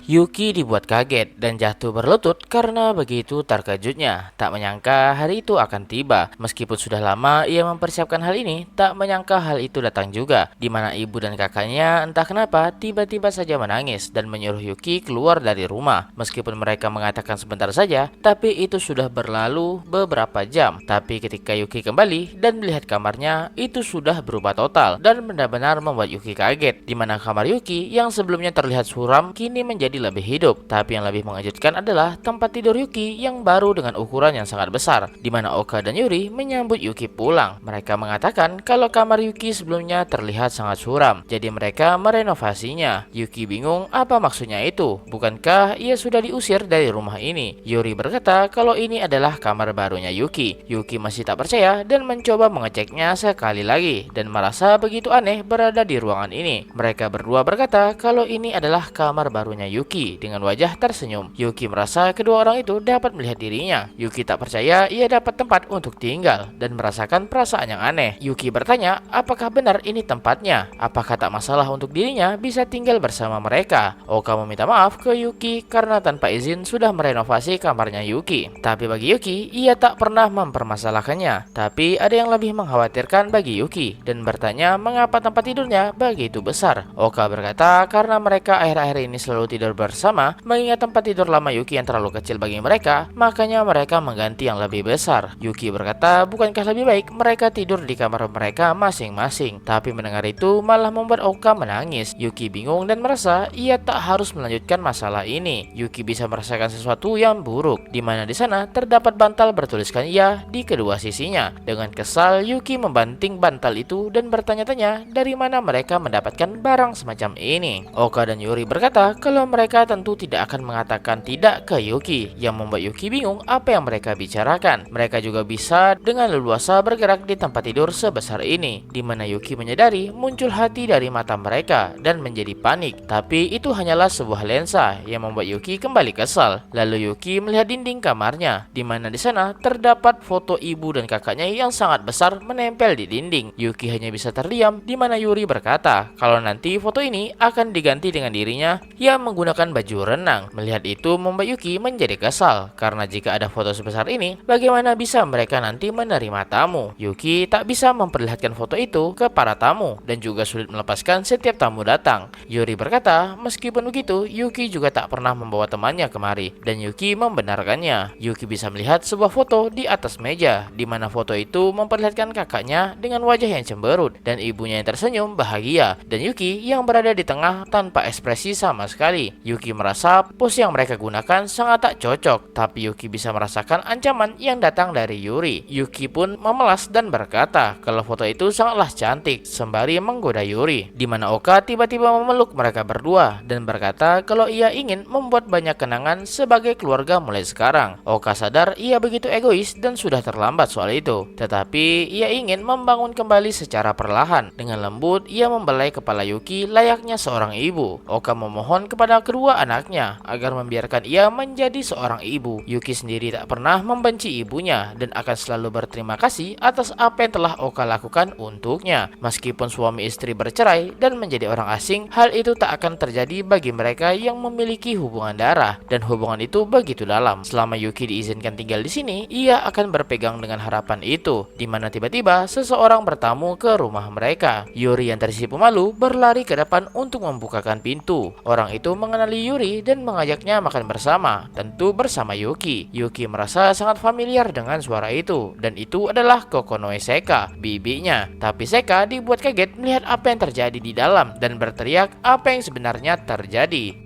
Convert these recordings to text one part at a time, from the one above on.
Yuki dibuat kaget dan jatuh berlutut karena begitu terkejutnya. Tak menyangka hari itu akan tiba. Meskipun sudah lama ia mempersiapkan hal ini, tak menyangka hal itu datang juga. Di mana ibu dan kakaknya entah kenapa tiba-tiba saja menangis dan menyuruh Yuki keluar dari rumah. Meskipun mereka mengatakan sebentar saja, tapi itu sudah berlalu beberapa jam. Tapi ketika Yuki kembali dan melihat kamarnya, itu sudah berubah total dan benar-benar membuat Yuki kaget. Di mana kamar Yuki yang sebelumnya terlihat suram kini menjadi lebih hidup. Tapi yang lebih mengejutkan adalah tempat tidur Yuki yang baru dengan ukuran yang sangat besar, di mana Oka dan Yuri menyambut Yuki pulang. Mereka mengatakan kalau kamar Yuki sebelumnya terlihat sangat suram, jadi mereka merenovasinya. Yuki bingung apa maksudnya itu. Bukankah ia sudah diusir dari rumah ini? Yuri berkata kalau ini adalah kamar barunya Yuki. Yuki masih tak percaya dan mencoba mengeceknya sekali lagi dan merasa begitu aneh berada di ruangan ini. Mereka berdua berkata kalau ini adalah kamar barunya Yuki dengan wajah tersenyum. Yuki merasa kedua orang itu dapat melihat dirinya. Yuki tak percaya ia dapat tempat untuk tinggal dan merasakan perasaan yang aneh. Yuki bertanya apakah benar ini tempatnya? Apakah tak masalah untuk dirinya bisa tinggal bersama mereka? Oka meminta maaf ke Yuki karena tanpa izin sudah merenovasi kamarnya Yuki. Tapi bagi Yuki, ia tak pernah mempermasalahkannya. Tapi ada yang lebih mengkhawatirkan bagi Yuki dan bertanya mengapa tempat tidurnya begitu besar. Oka berkata karena mereka akhir-akhir ini selalu tidur bersama, mengingat tempat tidur lama Yuki yang terlalu kecil bagi mereka, makanya mereka mengganti yang lebih besar. Yuki berkata bukankah lebih baik mereka tidur di kamar mereka masing-masing. Tapi mendengar itu malah membuat Oka menangis. Yuki bingung dan merasa ia tak harus melanjutkan masalah ini. Yuki bisa merasakan sesuatu yang buruk, di mana di sana terdapat bantal bertuliskan "ya" di kedua sisinya. Dengan kesal, Yuki membanting bantal itu dan bertanya-tanya dari mana mereka mendapatkan barang semacam ini. Oka dan Yuri berkata kalau mereka tentu tidak akan mengatakan tidak ke Yuki, yang membuat Yuki bingung apa yang mereka bicarakan. Mereka juga bisa dengan leluasa bergerak di tempat tidur sebesar ini, di mana Yuki menyadari muncul hati dari mata mereka dan menjadi panik. Tapi itu hanyalah sebuah lensa yang membuat Yuki kembali kesal. Lalu Yuki melihat dinding kamarnya, di mana di sana terdapat foto ibu dan kakaknya yang sangat besar menempel di dinding. Yuki hanya bisa terdiam, di mana Yuri berkata kalau nanti foto ini akan diganti dengan dirinya yang menggunakan baju renang. Melihat itu membuat Yuki menjadi kesal karena jika ada foto sebesar ini, bagaimana bisa mereka nanti menerima tamu? Yuki tak bisa memperlihatkan foto itu ke para tamu dan juga sulit melepaskan setiap tamu datang. Yuri berkata meskipun begitu, Yuki juga tak pernah membawa temannya kemari dan Yuki membenarkannya. Yuki bisa melihat sebuah foto di atas meja, di mana foto itu memperlihatkan kakaknya dengan wajah yang cemberut dan ibunya yang tersenyum bahagia, dan Yuki yang berada di tengah tanpa ekspresi sama sekali. Yuki merasa pose yang mereka gunakan sangat tak cocok, tapi Yuki bisa merasakan ancaman yang datang dari Yuri. Yuki pun memelas dan berkata kalau foto itu sangatlah cantik sembari menggoda Yuri, di mana Oka tiba-tiba memeluk mereka berdua dan berkata kalau ia ingin membuat banyak kenangan sebagai keluarga mulai sekarang. Oka sadar ia begitu egois dan sudah terlambat soal itu, tetapi ia ingin membangun kembali secara perlahan. Dengan lembut ia membelai kepala Yuki layaknya seorang ibu. Oka memohon kepada kedua anaknya agar membiarkan ia menjadi seorang ibu. Yuki sendiri tak pernah membenci ibunya dan akan selalu berterima kasih atas apa yang telah Oka lakukan untuknya. Meskipun suami istri bercerai dan menjadi orang asing, hal itu tak akan terjadi bagi mereka yang memiliki hubungan darah, dan hubungan itu begitu dalam. Selama Yuki diizinkan tinggal di sini, ia akan berpegang dengan harapan itu, di mana tiba-tiba seseorang bertamu ke rumah mereka. Yuri yang tersipu malu berlari ke depan untuk membukakan pintu. Orang itu mengenali Yuri dan mengajaknya makan bersama, tentu bersama Yuki. Yuki merasa sangat familiar dengan suara itu, dan itu adalah Kokonoe Seka, bibinya. Tapi Seka dibuat kaget melihat apa yang terjadi di dalam dan berteriak apa yang sebenarnya terjadi.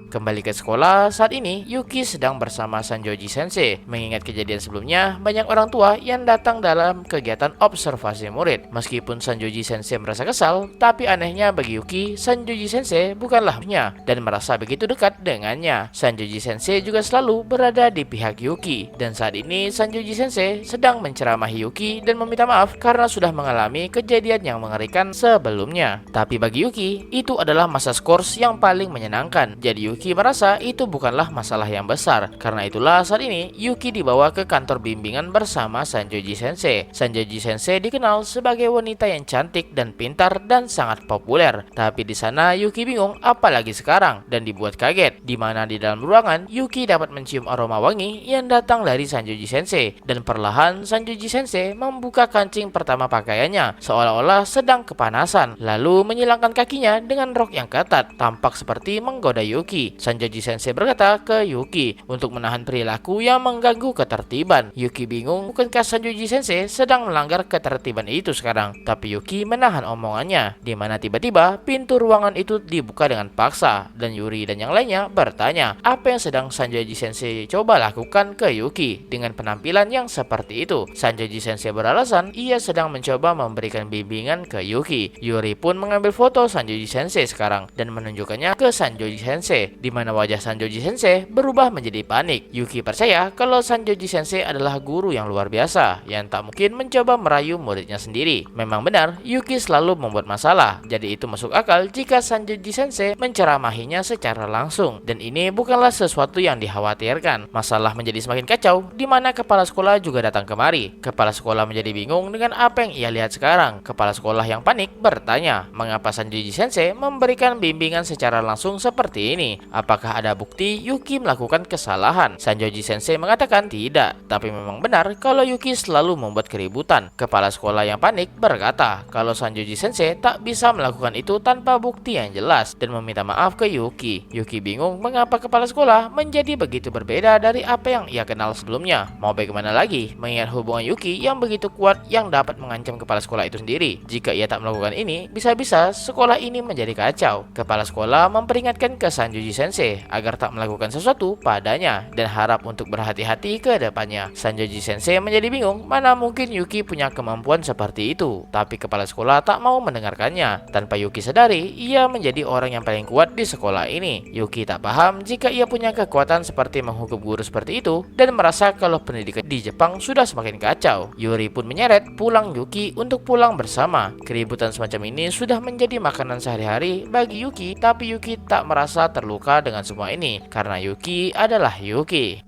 Kembali ke sekolah, saat ini Yuki sedang bersama Sanjoji Sensei. Mengingat kejadian sebelumnya, banyak orang tua yang datang dalam kegiatan observasi murid. Meskipun Sanjoji Sensei merasa kesal, tapi anehnya bagi Yuki, Sanjoji Sensei bukanlah punya dan merasa begitu dekat dengannya. Sanjoji Sensei juga selalu berada di pihak Yuki, dan saat ini Sanjoji Sensei sedang menceramahi Yuki dan meminta maaf karena sudah mengalami kejadian yang mengerikan sebelumnya. Tapi bagi Yuki, itu adalah masa skors yang paling menyenangkan. Jadi Yuki Yuki merasa itu bukanlah masalah yang besar. Karena itulah saat ini Yuki dibawa ke kantor bimbingan bersama Sanjoji Sensei. Sanjoji Sensei dikenal sebagai wanita yang cantik dan pintar dan sangat populer. Tapi di sana Yuki bingung apalagi sekarang dan dibuat kaget, di mana di dalam ruangan Yuki dapat mencium aroma wangi yang datang dari Sanjoji Sensei. Dan perlahan Sanjoji Sensei membuka kancing pertama pakaiannya seolah-olah sedang kepanasan, lalu menyilangkan kakinya dengan rok yang ketat, tampak seperti menggoda Yuki. Sanjoji Sensei berkata ke Yuki untuk menahan perilaku yang mengganggu ketertiban. Yuki bingung, bukankah Sanjoji Sensei sedang melanggar ketertiban itu sekarang? Tapi Yuki menahan omongannya, di mana tiba-tiba pintu ruangan itu dibuka dengan paksa dan Yuri dan yang lainnya bertanya apa yang sedang Sanjoji Sensei coba lakukan ke Yuki dengan penampilan yang seperti itu. Sanjoji Sensei beralasan ia sedang mencoba memberikan bimbingan ke Yuki. Yuri pun mengambil foto Sanjoji Sensei sekarang dan menunjukkannya ke Sanjoji Sensei, di mana wajah Sanjoji Sensei berubah menjadi panik. Yuki percaya kalau Sanjoji Sensei adalah guru yang luar biasa yang tak mungkin mencoba merayu muridnya sendiri. Memang benar, Yuki selalu membuat masalah, jadi itu masuk akal jika Sanjoji Sensei menceramahinya secara langsung. Dan ini bukanlah sesuatu yang dikhawatirkan. Masalah menjadi semakin kacau, di mana kepala sekolah juga datang kemari. Kepala sekolah menjadi bingung dengan apa yang ia lihat sekarang. Kepala sekolah yang panik bertanya, mengapa Sanjoji Sensei memberikan bimbingan secara langsung seperti ini? Apakah ada bukti Yuki melakukan kesalahan? Sanjoji Sensei mengatakan tidak, tapi memang benar kalau Yuki selalu membuat keributan. Kepala sekolah yang panik berkata kalau Sanjoji Sensei tak bisa melakukan itu tanpa bukti yang jelas dan meminta maaf ke Yuki. Yuki bingung mengapa kepala sekolah menjadi begitu berbeda dari apa yang ia kenal sebelumnya. Mau bagaimana lagi mengingat hubungan Yuki yang begitu kuat yang dapat mengancam kepala sekolah itu sendiri. Jika ia tak melakukan ini, bisa-bisa sekolah ini menjadi kacau. Kepala sekolah memperingatkan ke Sanjoji Sensei agar tak melakukan sesuatu padanya dan harap untuk berhati-hati ke depannya. Sanjoji Sensei menjadi bingung, mana mungkin Yuki punya kemampuan seperti itu. Tapi kepala sekolah tak mau mendengarkannya. Tanpa Yuki sadari, ia menjadi orang yang paling kuat di sekolah ini. Yuki tak paham jika ia punya kekuatan seperti menghukum guru seperti itu dan merasa kalau pendidikan di Jepang sudah semakin kacau. Yuri pun menyeret pulang Yuki untuk pulang bersama. Keributan semacam ini sudah menjadi makanan sehari-hari bagi Yuki, tapi Yuki tak merasa terluka dengan semua ini karena Yuki adalah Yuki.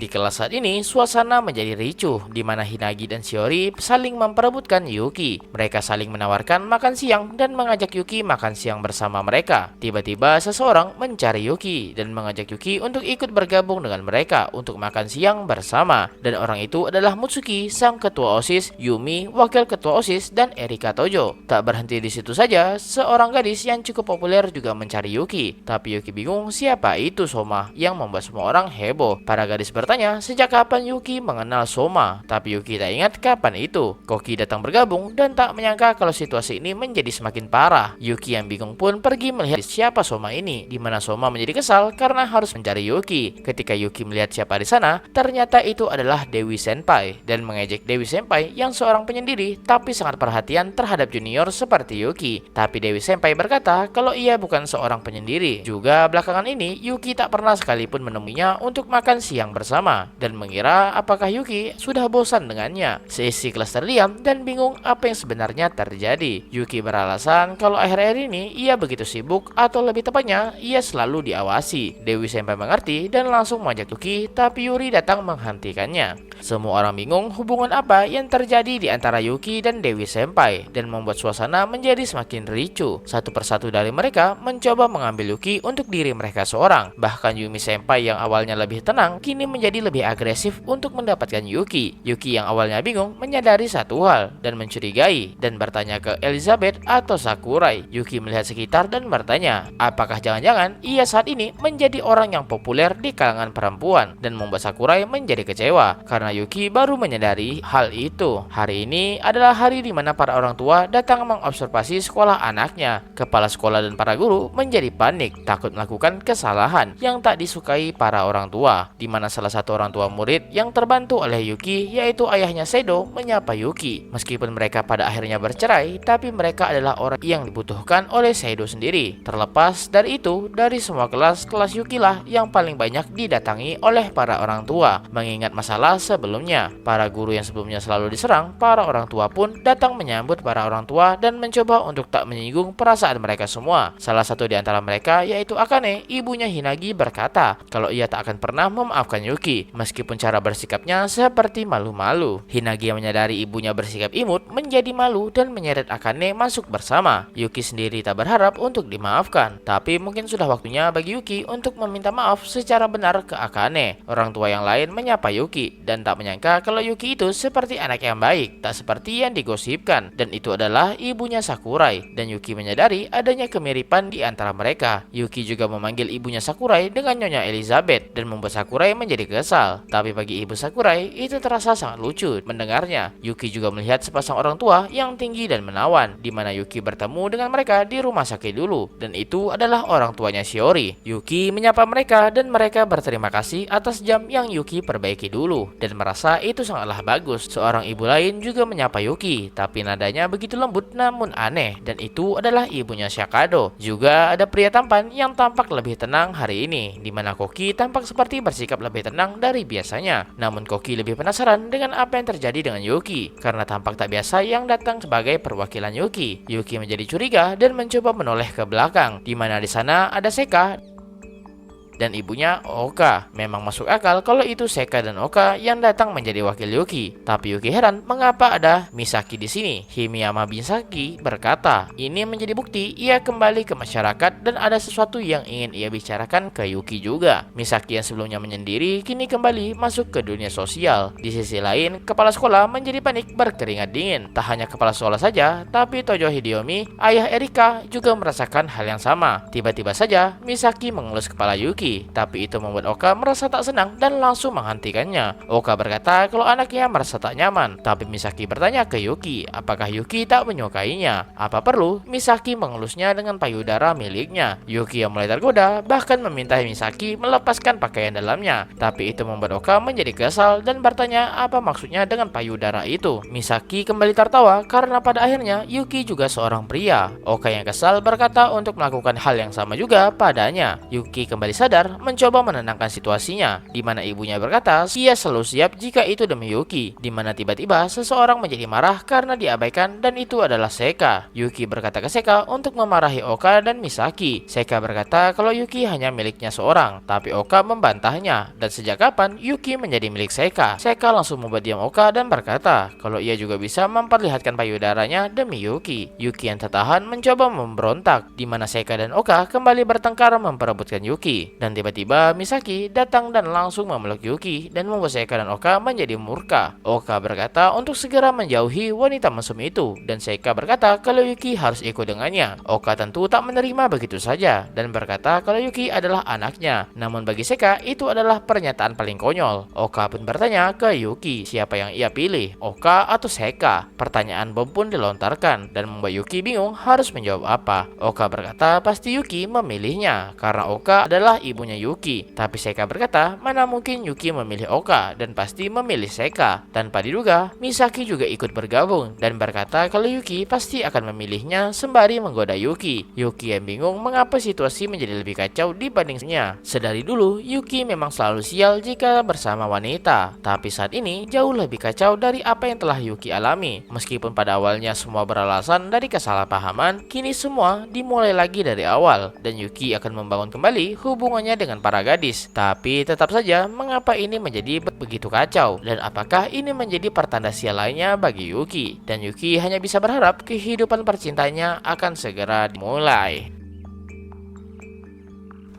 Di kelas saat ini, suasana menjadi ricuh, di mana Hinagi dan Shiori saling memperebutkan Yuki. Mereka saling menawarkan makan siang dan mengajak Yuki makan siang bersama mereka. Tiba-tiba seseorang mencari Yuki dan mengajak Yuki untuk ikut bergabung dengan mereka untuk makan siang bersama. Dan orang itu adalah Mutsuki, sang ketua OSIS, Yumi, wakil ketua OSIS, dan Erika Tojo. Tak berhenti di situ saja, seorang gadis yang cukup populer juga mencari Yuki. Tapi Yuki bingung siapa itu Soma yang membuat semua orang heboh. Para gadis bertanya sejak kapan Yuki mengenal Soma, tapi Yuki tak ingat kapan itu. Koki datang bergabung dan tak menyangka kalau situasi ini menjadi semakin parah. Yuki yang bingung pun pergi melihat siapa Soma ini, di mana Soma menjadi kesal karena harus mencari Yuki. Ketika Yuki melihat siapa di sana, ternyata itu adalah Dewi Senpai dan mengejek Dewi Senpai yang seorang penyendiri tapi sangat perhatian terhadap junior seperti Yuki. Tapi Dewi Senpai berkata kalau ia bukan seorang penyendiri. Juga belakangan ini Yuki tak pernah sekalipun menemuinya untuk makan siang bersama dan mengira apakah Yuki sudah bosan dengannya. Seisi kelas terdiam dan bingung apa yang sebenarnya terjadi. Yuki beralasan kalau akhir-akhir ini ia begitu sibuk, atau lebih tepatnya ia selalu diawasi. Dewi Senpai mengerti dan langsung mengajak Yuki, tapi Yuri datang menghentikannya. Semua orang bingung hubungan apa yang terjadi di antara Yuki dan Dewi Senpai dan membuat suasana menjadi semakin ricuh. Satu persatu dari mereka mencoba mengambil Yuki untuk diri mereka seorang. Bahkan Yumi Senpai yang awalnya lebih tenang kini menjadi lebih agresif untuk mendapatkan Yuki. Yuki yang awalnya bingung menyadari satu hal dan mencurigai dan bertanya ke Elizabeth atau Sakurai. Yuki melihat sekitar dan bertanya, apakah jangan-jangan ia saat ini menjadi orang yang populer di kalangan perempuan, dan membuat Sakurai menjadi kecewa karena Yuki baru menyadari hal itu. Hari ini adalah hari di mana para orang tua datang mengobservasi sekolah anaknya. Kepala sekolah dan para guru menjadi panik, takut melakukan kesalahan yang tak disukai para orang tua, di mana salah salah satu orang tua murid yang terbantu oleh Yuki, yaitu ayahnya Seido, menyapa Yuki. Meskipun mereka pada akhirnya bercerai, tapi mereka adalah orang yang dibutuhkan oleh Seido sendiri. Terlepas dari itu, dari semua kelas Yuki lah yang paling banyak didatangi oleh para orang tua. Mengingat masalah sebelumnya, para guru yang sebelumnya selalu diserang, para orang tua pun datang menyambut para orang tua dan mencoba untuk tak menyinggung perasaan mereka semua. Salah satu di antara mereka yaitu Akane, ibunya Hinagi, berkata kalau ia tak akan pernah memaafkan Yuki meskipun cara bersikapnya seperti malu-malu. Hinagi yang menyadari ibunya bersikap imut menjadi malu dan menyeret Akane masuk bersama. Yuki sendiri tak berharap untuk dimaafkan, tapi mungkin sudah waktunya bagi Yuki untuk meminta maaf secara benar ke Akane. Orang tua yang lain menyapa Yuki dan tak menyangka kalau Yuki itu seperti anak yang baik, tak seperti yang digosipkan, dan itu adalah ibunya Sakurai. Dan Yuki menyadari adanya kemiripan di antara mereka. Yuki juga memanggil ibunya Sakurai dengan Nyonya Elizabeth dan membuat Sakurai menjadi kesal. Tapi bagi ibu Sakurai itu terasa sangat lucu mendengarnya. Yuki juga melihat sepasang orang tua yang tinggi dan menawan, di mana Yuki bertemu dengan mereka di rumah sakit dulu, dan itu adalah orang tuanya Shiori. Yuki menyapa mereka dan mereka berterima kasih atas jam yang Yuki perbaiki dulu dan merasa itu sangatlah bagus. Seorang ibu lain juga menyapa Yuki, tapi nadanya begitu lembut namun aneh, dan itu adalah ibunya Shakado. Juga ada pria tampan yang tampak lebih tenang hari ini, di mana Koki tampak seperti bersikap lebih tenang dari biasanya. Namun Koki lebih penasaran dengan apa yang terjadi dengan Yuki karena tampak tak biasa yang datang sebagai perwakilan Yuki. Yuki menjadi curiga dan mencoba menoleh ke belakang, di mana di sana ada Seka dan ibunya Oka. Memang masuk akal kalau itu Seka dan Oka yang datang menjadi wakil Yuki. Tapi Yuki heran mengapa ada Misaki di sini. Himiyama Misaki berkata, ini menjadi bukti ia kembali ke masyarakat dan ada sesuatu yang ingin ia bicarakan ke Yuki juga. Misaki yang sebelumnya menyendiri kini kembali masuk ke dunia sosial. Di sisi lain, kepala sekolah menjadi panik berkeringat dingin. Tak hanya kepala sekolah saja, tapi Tojo Hideyomi, ayah Erika, juga merasakan hal yang sama. Tiba-tiba saja Misaki mengelus kepala Yuki, tapi itu membuat Oka merasa tak senang dan langsung menghentikannya. Oka berkata kalau anaknya merasa tak nyaman, tapi Misaki bertanya ke Yuki apakah Yuki tak menyukainya. Apa perlu Misaki mengelusnya dengan payudara miliknya? Yuki yang mulai tergoda bahkan meminta Misaki melepaskan pakaian dalamnya, tapi itu membuat Oka menjadi kesal dan bertanya apa maksudnya dengan payudara itu. Misaki kembali tertawa karena pada akhirnya Yuki juga seorang pria. Oka yang kesal berkata untuk melakukan hal yang sama juga padanya. Yuki kembali sadar mencoba menenangkan situasinya, di mana ibunya berkata ia selalu siap jika itu demi Yuki, di mana tiba-tiba seseorang menjadi marah karena diabaikan dan itu adalah Seka. Yuki berkata ke Seka untuk memarahi Oka dan Misaki. Seka berkata kalau Yuki hanya miliknya seorang, tapi Oka membantahnya, dan sejak kapan Yuki menjadi milik Seka. Seka langsung membuat diam Oka dan berkata kalau ia juga bisa memperlihatkan payudaranya demi Yuki. Yuki yang tertahan mencoba memberontak, di mana Seka dan Oka kembali bertengkar memperebutkan Yuki. Dan tiba-tiba Misaki datang dan langsung memeluk Yuki dan membuat Seka dan Oka menjadi murka. Oka berkata untuk segera menjauhi wanita mesum itu, dan Seka berkata kalau Yuki harus ikut dengannya. Oka tentu tak menerima begitu saja dan berkata kalau Yuki adalah anaknya. Namun bagi Seka itu adalah pernyataan paling konyol. Oka pun bertanya ke Yuki siapa yang ia pilih, Oka atau Seka. Pertanyaan bom pun dilontarkan dan membuat Yuki bingung harus menjawab apa. Oka berkata pasti Yuki memilihnya karena Oka adalah ibunya Yuki, tapi Seka berkata mana mungkin Yuki memilih Oka dan pasti memilih Seka. Tanpa diduga, Misaki juga ikut bergabung dan berkata kalau Yuki pasti akan memilihnya sembari menggoda Yuki. Yuki yang bingung mengapa situasi menjadi lebih kacau dibandingnya. Sedari dulu, Yuki memang selalu sial jika bersama wanita, tapi saat ini jauh lebih kacau dari apa yang telah Yuki alami. Meskipun pada awalnya semua beralasan dari kesalahpahaman, kini semua dimulai lagi dari awal dan Yuki akan membangun kembali hubungannya dengan para gadis. Tapi tetap saja mengapa ini menjadi begitu kacau dan apakah ini menjadi pertanda sial lainnya bagi Yuki. Dan Yuki hanya bisa berharap kehidupan percintanya akan segera dimulai.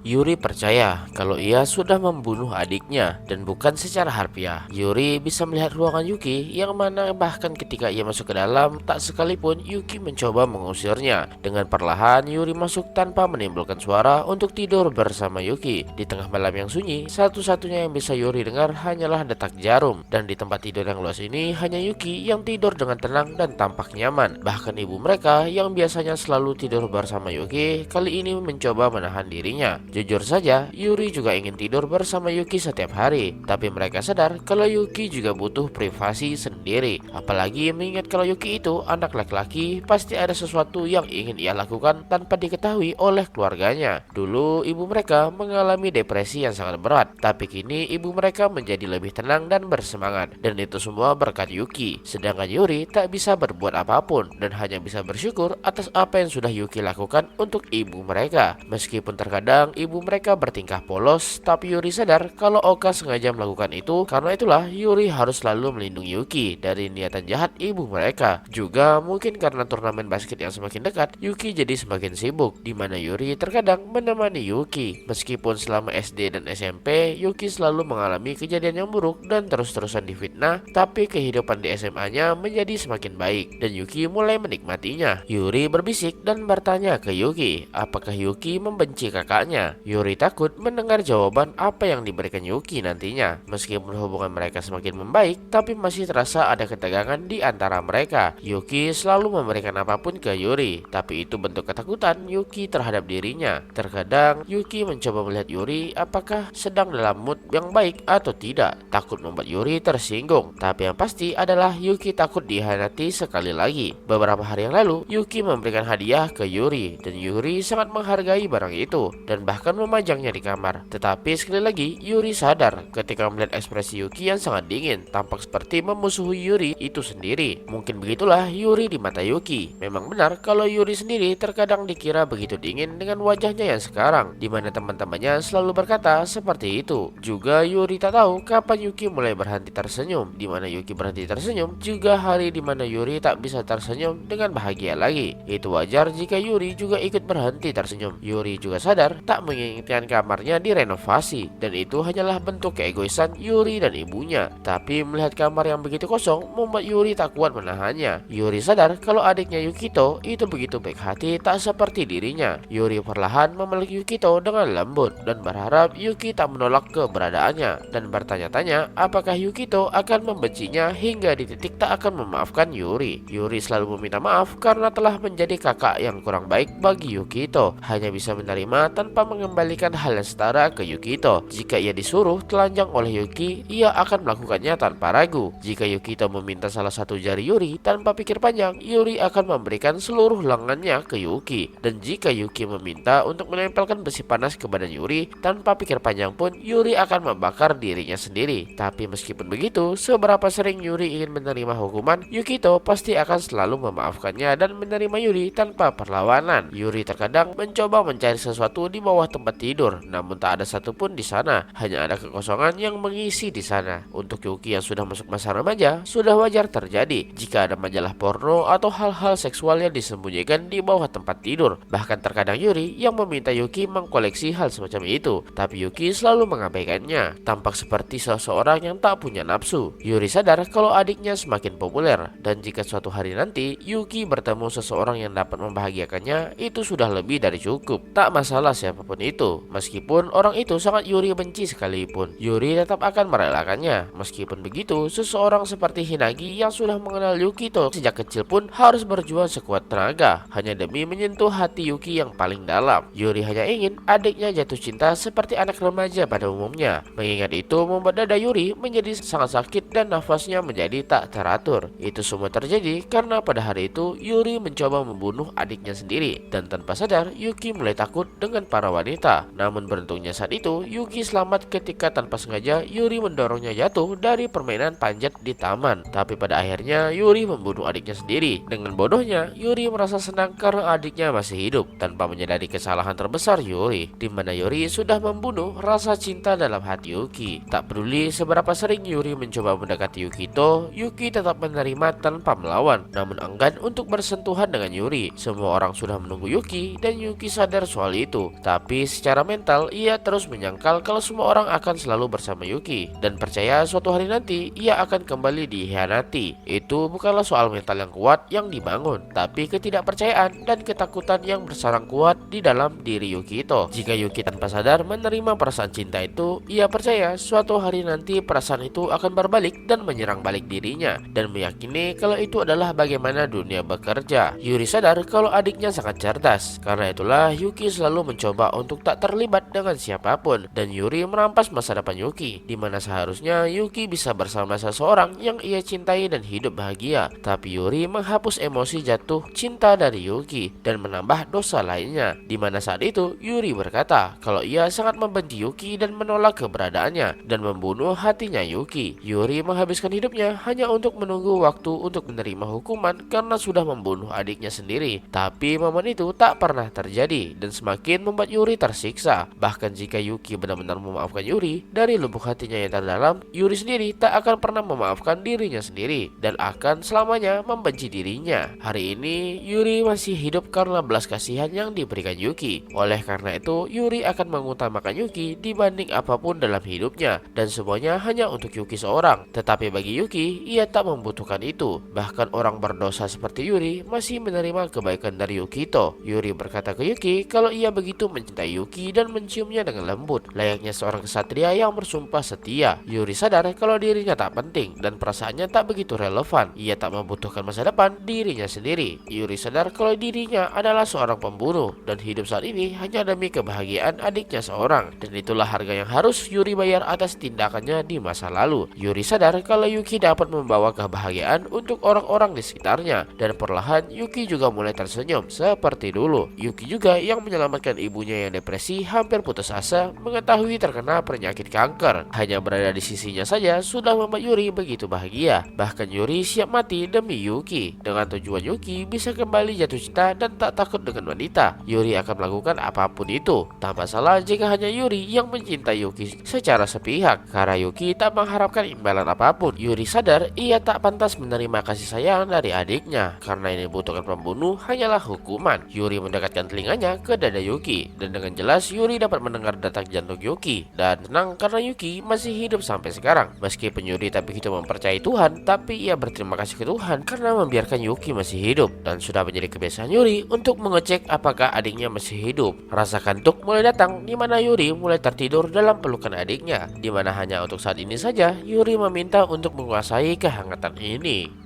Yuri percaya kalau ia sudah membunuh adiknya dan bukan secara harfiah. Yuri bisa melihat ruangan Yuki yang mana bahkan ketika ia masuk ke dalam tak sekalipun Yuki mencoba mengusirnya. Dengan perlahan Yuri masuk tanpa menimbulkan suara untuk tidur bersama Yuki. Di tengah malam yang sunyi, satu-satunya yang bisa Yuri dengar hanyalah detak jarum, dan di tempat tidur yang luas ini hanya Yuki yang tidur dengan tenang dan tampak nyaman. Bahkan ibu mereka yang biasanya selalu tidur bersama Yuki kali ini mencoba menahan dirinya. Jujur saja, Yuri juga ingin tidur bersama Yuki setiap hari, tapi mereka sadar kalau Yuki juga butuh privasi sendiri. Apalagi mengingat kalau Yuki itu anak laki-laki, pasti ada sesuatu yang ingin ia lakukan tanpa diketahui oleh keluarganya. Dulu ibu mereka mengalami depresi yang sangat berat, tapi kini ibu mereka menjadi lebih tenang dan bersemangat, dan itu semua berkat Yuki. Sedangkan Yuri tak bisa berbuat apapun dan hanya bisa bersyukur atas apa yang sudah Yuki lakukan untuk ibu mereka. Meskipun terkadang ibu mereka bertingkah polos, tapi Yuri sadar kalau Oka sengaja melakukan itu. Karena itulah Yuri harus selalu melindungi Yuki dari niatan jahat ibu mereka. Juga mungkin karena turnamen basket yang semakin dekat, Yuki jadi semakin sibuk, di mana Yuri terkadang menemani Yuki. Meskipun selama SD dan SMP Yuki selalu mengalami kejadian yang buruk dan terus-terusan difitnah, tapi kehidupan di SMA-nya menjadi semakin baik dan Yuki mulai menikmatinya. Yuri berbisik dan bertanya ke Yuki, apakah Yuki membenci kakaknya? Yuri takut mendengar jawaban apa yang diberikan Yuki nantinya. Meskipun hubungan mereka semakin membaik, tapi masih terasa ada ketegangan di antara mereka. Yuki selalu memberikan apapun ke Yuri, tapi itu bentuk ketakutan Yuki terhadap dirinya. Terkadang Yuki mencoba melihat Yuri apakah sedang dalam mood yang baik atau tidak. Takut membuat Yuri tersinggung, tapi yang pasti adalah Yuki takut dihianati sekali lagi. Beberapa hari yang lalu, Yuki memberikan hadiah ke Yuri, dan Yuri sangat menghargai barang itu dan bahkan memajangnya di kamar. Tetapi sekali lagi Yuri sadar ketika melihat ekspresi Yuki yang sangat dingin, tampak seperti memusuhi Yuri itu sendiri. Mungkin begitulah Yuri di mata Yuki. Memang benar kalau Yuri sendiri terkadang dikira begitu dingin dengan wajahnya yang sekarang, di mana teman-temannya selalu berkata seperti itu. Juga Yuri tak tahu kapan Yuki mulai berhenti tersenyum, di mana Yuki berhenti tersenyum juga hari di mana Yuri tak bisa tersenyum dengan bahagia lagi. Itu wajar jika Yuri juga ikut berhenti tersenyum. Yuri juga sadar tak menginginkan kamarnya direnovasi, dan itu hanyalah bentuk keegoisan Yuri dan ibunya. Tapi melihat kamar yang begitu kosong membuat Yuri tak kuat menahannya. Yuri sadar kalau adiknya Yukito itu begitu baik hati, tak seperti dirinya. Yuri perlahan memeluk Yukito dengan lembut dan berharap Yuki tak menolak keberadaannya, dan bertanya-tanya apakah Yukito akan membencinya hingga di titik tak akan memaafkan Yuri. Yuri selalu meminta maaf karena telah menjadi kakak yang kurang baik bagi Yukito, hanya bisa menerima tanpa mengembalikan hal yang setara ke Yukito. Jika ia disuruh telanjang oleh Yuki, ia akan melakukannya tanpa ragu. Jika Yukito meminta salah satu jari Yuri, tanpa pikir panjang, Yuri akan memberikan seluruh lengannya ke Yuki. Dan jika Yuki meminta untuk menempelkan besi panas ke badan Yuri, tanpa pikir panjang pun Yuri akan membakar dirinya sendiri. Tapi meskipun begitu, seberapa sering Yuri ingin menerima hukuman, Yukito pasti akan selalu memaafkannya dan menerima Yuri tanpa perlawanan. Yuri terkadang mencoba mencari sesuatu di bawah tempat tidur, namun tak ada satupun di sana. Hanya ada kekosongan yang mengisi di sana. Untuk Yuki yang sudah masuk masa remaja, sudah wajar terjadi jika ada majalah porno atau hal-hal seksual yang disembunyikan di bawah tempat tidur. Bahkan terkadang Yuri yang meminta Yuki mengkoleksi hal semacam itu, tapi Yuki selalu mengabaikannya. Tampak seperti seseorang yang tak punya nafsu. Yuri sadar kalau adiknya semakin populer, dan jika suatu hari nanti Yuki bertemu seseorang yang dapat membahagiakannya, itu sudah lebih dari cukup. Tak masalah siapapun itu, meskipun orang itu sangat Yuri benci sekalipun, Yuri tetap akan merelakannya. Meskipun begitu, seseorang seperti Hinagi yang sudah mengenal Yukito sejak kecil pun harus berjuang sekuat tenaga hanya demi menyentuh hati Yuki yang paling dalam. Yuri hanya ingin adiknya jatuh cinta seperti anak remaja pada umumnya. Mengingat itu membuat dada Yuri menjadi sangat sakit dan nafasnya menjadi tak teratur. Itu semua terjadi karena pada hari itu Yuri mencoba membunuh adiknya sendiri, dan tanpa sadar Yuki mulai takut dengan para wanita. Namun beruntungnya saat itu Yuki selamat ketika tanpa sengaja Yuri mendorongnya jatuh dari permainan panjat di taman. Tapi pada akhirnya Yuri membunuh adiknya sendiri. Dengan bodohnya Yuri merasa senang karena adiknya masih hidup, tanpa menyadari kesalahan terbesar Yuri, di mana Yuri sudah membunuh rasa cinta dalam hati Yuki. Tak peduli seberapa sering Yuri mencoba mendekati Yukito, Yuki tetap menerima tanpa melawan, namun enggan untuk bersentuhan dengan Yuri. Semua orang sudah menunggu Yuki dan Yuki sadar soal itu, tapi secara mental ia terus menyangkal kalau semua orang akan selalu bersama Yuki, dan percaya suatu hari nanti ia akan kembali dikhianati. Itu bukanlah soal mental yang kuat yang dibangun, tapi ketidakpercayaan dan ketakutan yang bersarang kuat di dalam diri Yukito. Jika Yuki tanpa sadar menerima perasaan cinta itu, ia percaya suatu hari nanti perasaan itu akan berbalik dan menyerang balik dirinya, dan meyakini kalau itu adalah bagaimana dunia bekerja. Yuri sadar kalau adiknya sangat cerdas, karena itulah Yuki selalu mencoba untuk tak terlibat dengan siapapun, dan Yuri merampas masa depan Yuki, di mana seharusnya Yuki bisa bersama seseorang yang ia cintai dan hidup bahagia. Tapi Yuri menghapus emosi jatuh cinta dari Yuki dan menambah dosa lainnya, di mana saat itu Yuri berkata kalau ia sangat membenci Yuki dan menolak keberadaannya dan membunuh hatinya Yuki. Yuri menghabiskan hidupnya hanya untuk menunggu waktu untuk menerima hukuman karena sudah membunuh adiknya sendiri. Tapi momen itu tak pernah terjadi dan semakin membuat Yuri tersiksa. Bahkan jika Yuki benar-benar memaafkan Yuri dari lubuk hatinya yang terdalam, Yuri sendiri tak akan pernah memaafkan dirinya sendiri dan akan selamanya membenci dirinya. Hari ini Yuri masih hidup karena belas kasihan yang diberikan Yuki. Oleh karena itu Yuri akan mengutamakan Yuki dibanding apapun dalam hidupnya, dan semuanya hanya untuk Yuki seorang. Tetapi bagi Yuki, ia tak membutuhkan itu. Bahkan orang berdosa seperti Yuri masih menerima kebaikan dari Yukito. Yuri berkata ke Yuki kalau ia begitu mencintai Yuki dan menciumnya dengan lembut, layaknya seorang kesatria yang bersumpah setia. Yuri sadar kalau dirinya tak penting dan perasaannya tak begitu relevan. Ia tak membutuhkan masa depan dirinya sendiri. Yuri sadar kalau dirinya adalah seorang pembunuh dan hidup saat ini hanya demi kebahagiaan adiknya seorang, dan itulah harga yang harus Yuri bayar atas tindakannya di masa lalu. Yuri sadar kalau Yuki dapat membawa kebahagiaan untuk orang-orang di sekitarnya, dan perlahan Yuki juga mulai tersenyum seperti dulu. Yuki juga yang menyelamatkan ibunya yang depresi hampir putus asa mengetahui terkena penyakit kanker. Hanya berada di sisinya saja sudah membuat Yuri begitu bahagia. Bahkan Yuri siap mati demi Yuki, dengan tujuan Yuki bisa kembali jatuh cinta dan tak takut dengan wanita. Yuri akan melakukan apapun itu. Tak masalah jika hanya Yuri yang mencintai Yuki secara sepihak, karena Yuki tak mengharapkan imbalan apapun. Yuri sadar ia tak pantas menerima kasih sayang dari adiknya, karena yang dibutuhkan pembunuh hanyalah hukuman. Yuri mendekatkan telinganya ke dada Yuki, dan dengan jelas Yuri dapat mendengar detak jantung Yuki, dan tenang karena Yuki masih hidup sampai sekarang. Meskipun Yuri tak begitu mempercayai Tuhan, tapi ia berterima kasih ke Tuhan karena membiarkan Yuki masih hidup, dan sudah menjadi kebiasaan Yuri untuk mengecek apakah adiknya masih hidup. Rasa kantuk mulai datang, di mana Yuri mulai tertidur dalam pelukan adiknya, di mana hanya untuk saat ini saja Yuri meminta untuk menguasai kehangatan ini.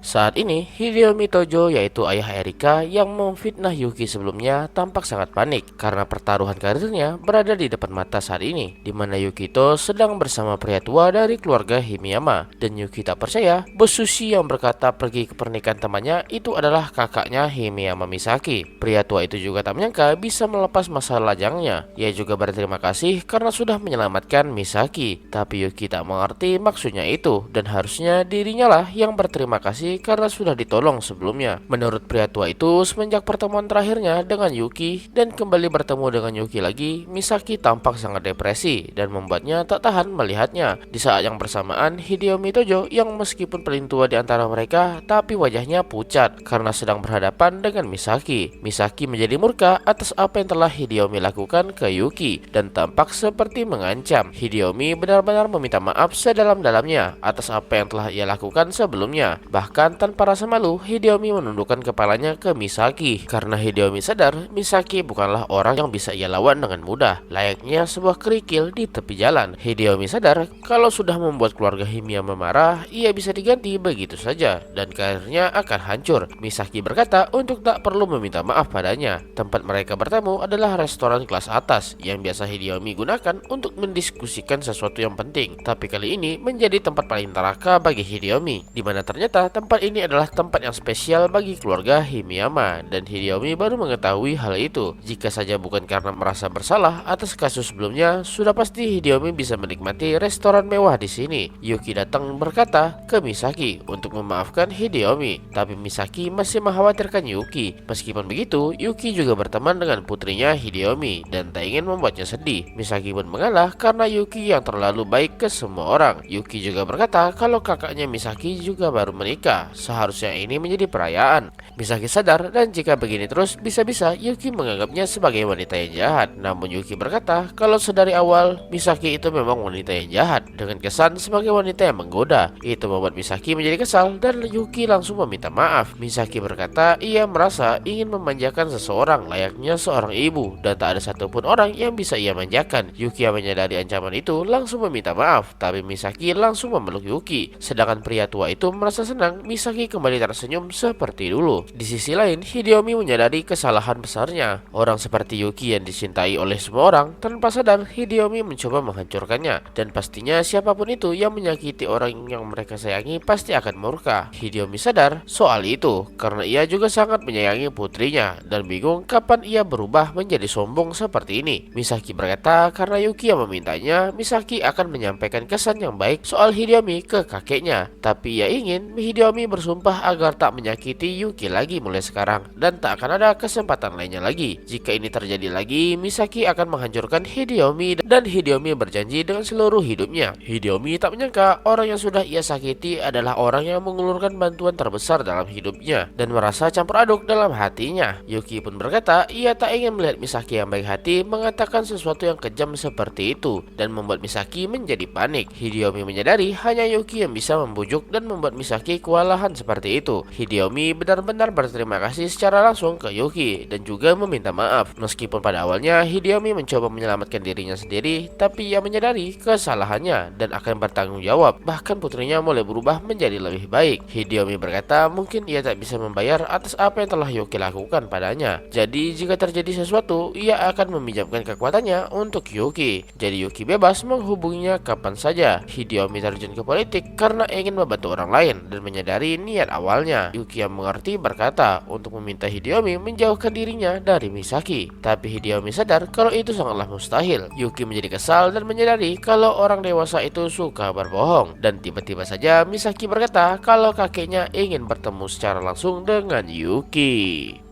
Saat ini, Hideo Tojo, yaitu ayah Erika yang memfitnah Yuki sebelumnya, tampak sangat panik karena pertaruhan karirnya berada di depan mata saat ini, di mana Yukito sedang bersama pria tua dari keluarga Himiyama, dan Yuki tak percaya bos sushi yang berkata pergi ke pernikahan temannya itu adalah kakaknya Himiyama Misaki. Pria tua itu juga tak menyangka bisa melepas masa lajangnya. Ia juga berterima kasih karena sudah menyelamatkan Misaki, tapi Yuki tak mengerti maksudnya itu, dan harusnya dirinya lah yang berterima kasih karena sudah ditolong sebelumnya. Menurut pria tua itu, semenjak pertemuan terakhirnya dengan Yuki dan kembali bertemu dengan Yuki lagi, Misaki tampak sangat depresi dan membuatnya tak tahan melihatnya. Di saat yang bersamaan, Hideo Tojo yang meskipun paling tua di antara mereka, tapi wajahnya pucat karena sedang berhadapan dengan Misaki. Misaki menjadi murka atas apa yang telah Hideo lakukan ke Yuki dan tampak seperti mengancam. Hideo benar-benar meminta maaf sedalam-dalamnya atas apa yang telah ia lakukan sebelumnya. Bahkan tanpa rasa malu, Hideo menundukkan kepalanya ke Misaki karena Hideo sadar Misaki bukanlah orang yang bisa ia lawan dengan mudah, layaknya sebuah kerikil di tepi jalan. Hideo sadar kalau sudah membuat keluarga Himiyama marah, ia bisa diganti begitu saja dan karirnya akan hancur. Misaki berkata untuk tak perlu meminta maaf padanya. Tempat mereka bertemu adalah restoran kelas atas yang biasa Hideo gunakan untuk mendiskusikan sesuatu yang penting, tapi kali ini menjadi tempat paling neraka bagi Hideo, di mana ternyata tempat ini adalah tempat yang spesial bagi keluarga Himiyama, dan Hideo baru mengetahui hal itu. Jika saja bukan karena merasa bersalah atas kasus sebelumnya, sudah pasti Hideo bisa menikmati restoran mewah di sini. Yuki datang berkata ke Misaki untuk memaafkan Hideo, tapi Misaki masih mengkhawatirkan Yuki. Meskipun begitu, Yuki juga berteman dengan putrinya Hideo dan tak ingin membuatnya sedih. Misaki pun mengalah karena Yuki yang terlalu baik ke semua orang. Yuki juga berkata kalau kakaknya Misaki juga baru menikah, seharusnya ini menjadi perayaan. Misaki sadar dan jika begini terus bisa-bisa Yuki menganggapnya sebagai wanita yang jahat. Namun Yuki berkata kalau sedari awal Misaki itu memang wanita yang jahat dengan kesan sebagai wanita yang menggoda. Itu membuat Misaki menjadi kesal dan Yuki langsung meminta maaf. Misaki berkata ia merasa ingin memanjakan seseorang layaknya seorang ibu dan tak ada satupun orang yang bisa ia manjakan. Yuki yang menyadari ancaman itu langsung meminta maaf, tapi Misaki langsung memeluk Yuki. Sedangkan pria tua itu merasa senang meninggalkan, Misaki kembali tersenyum seperti dulu. Di sisi lain, Hideyumi menyadari kesalahan besarnya. Orang seperti Yuki yang dicintai oleh semua orang, tanpa sadar Hideyumi mencoba menghancurkannya. Dan pastinya siapapun itu yang menyakiti orang yang mereka sayangi pasti akan murka. Hideyumi sadar soal itu karena ia juga sangat menyayangi putrinya dan bingung kapan ia berubah menjadi sombong seperti ini. Misaki berkata karena Yuki yang memintanya, Misaki akan menyampaikan kesan yang baik soal Hideyumi ke kakeknya. Tapi ia ingin Hideyumi bersumpah agar tak menyakiti Yuki lagi mulai sekarang dan tak akan ada kesempatan lainnya lagi. Jika ini terjadi lagi, Misaki akan menghancurkan Hideyumi dan Hideyumi berjanji dengan seluruh hidupnya. Hideyumi tak menyangka orang yang sudah ia sakiti adalah orang yang mengulurkan bantuan terbesar dalam hidupnya dan merasa campur aduk dalam hatinya. Yuki pun berkata ia tak ingin melihat Misaki yang baik hati mengatakan sesuatu yang kejam seperti itu dan membuat Misaki menjadi panik. Hideyumi menyadari hanya Yuki yang bisa membujuk dan membuat Misaki kewalahan seperti itu. Hideyumi benar-benar berterima kasih secara langsung ke Yuki dan juga meminta maaf. Meskipun pada awalnya Hideyumi mencoba menyelamatkan dirinya sendiri, tapi ia menyadari kesalahannya dan akan bertanggung jawab. Bahkan putrinya mulai berubah menjadi lebih baik. Hideyumi berkata mungkin ia tak bisa membayar atas apa yang telah Yuki lakukan padanya. Jadi jika terjadi sesuatu, ia akan meminjamkan kekuatannya untuk Yuki. Jadi Yuki bebas menghubunginya kapan saja. Hideyumi terjun ke politik karena ingin membantu orang lain dan menyadari niat awalnya. Yuki yang mengerti berkata untuk meminta Hideyumi menjauhkan dirinya dari Misaki. Tapi Hideyumi sadar kalau itu sangatlah mustahil. Yuki menjadi kesal dan menyadari kalau orang dewasa itu suka berbohong. Dan tiba-tiba saja Misaki berkata kalau kakeknya ingin bertemu secara langsung dengan Yuki.